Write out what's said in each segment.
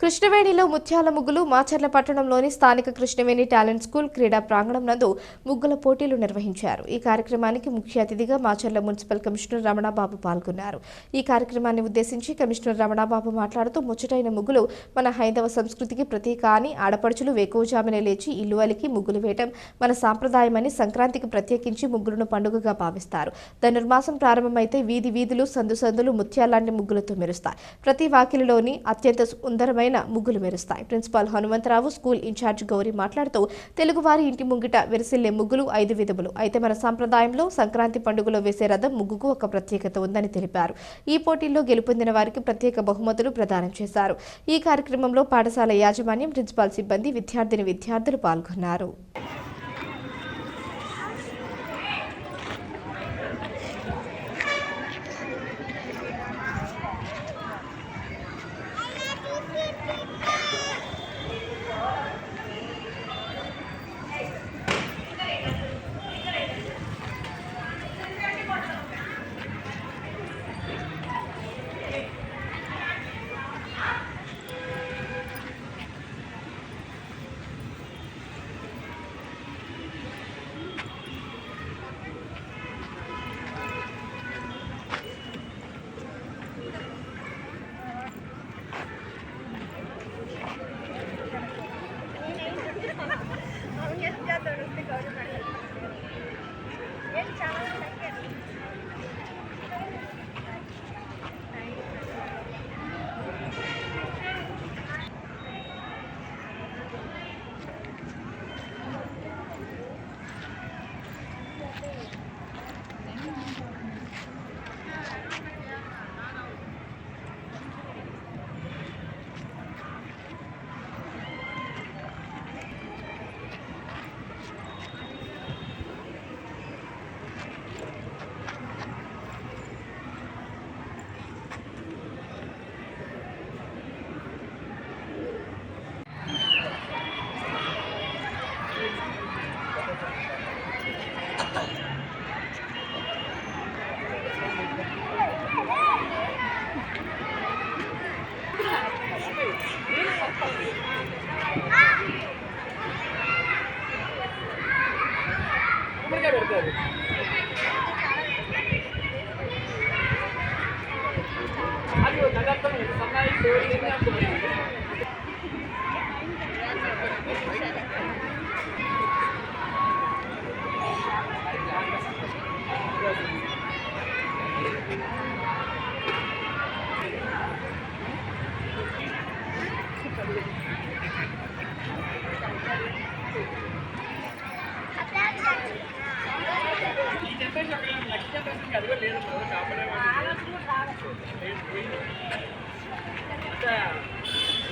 కృష్ణవేణిలో ముత్యాల ముగ్గులు మాచర్ల పట్టణంలోని స్థానిక కృష్ణవేణి టాలెంట్ స్కూల్ క్రీడా ప్రాంగణం నందు ముగ్గుల పోటీలు నిర్వహించారు. ఈ కార్యక్రమానికి ముఖ్య అతిథిగా మాచర్ల మున్సిపల్ కమిషనర్ రమణబాబు పాల్గొన్నారు. ఈ కార్యక్రమాన్ని ఉద్దేశించి కమిషనర్ రమణబాబు మాట్లాడుతూ ముచ్చటైన ముగ్గులు మన హైందవ సంస్కృతికి ప్రతీక అని, ఆడపడుచులు వేకువజామునే లేచి ఇల్లు అలికి ముగ్గులు వేయటం మన సాంప్రదాయమని, సంక్రాంతికి ప్రత్యేకించి ముగ్గులను పండుగగా భావిస్తారు. ధనుర్మాసం ప్రారంభమైతే వీధి వీధులు సందు సందులు ముత్యాలాంటి ముగ్గులతో మెరుస్తాయి. ప్రతి వాకిలిలోని అత్యంత సుందరమైన ముగ్గులు మెరుస్తాయి. Principal Hanumantharao, school in charge Gauri మాట్లాడుతూ తెలుగువారి ఇంటి ముంగిట విరిసిల్లే ముగ్గులు 5 విధములు. అయితే మన సంప్రదాయంలో సంక్రాంతి పండుగలో వేసే రథం ముగ్గుకు ఒక ప్రత్యేకత ఉందని తెలిపారు. ఈ పోటీల్లో గెలుపొందిన వారికి ప్రత్యేక బహుమతులు ప్రదానం చేశారు. ఈ కార్యక్రమంలో పాఠశాల యాజమాన్యం, ప్రిన్సిపాల్ సిబ్బంది, విద్యార్థులు పాల్గొన్నారు.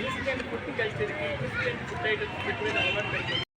ఇన్సిడెంట్ ఫుడ్ కల్చర్కి ఇన్సిడెంట్ ఫుడ్ ఐటమ్స్ పెట్టుకునే అలవాటు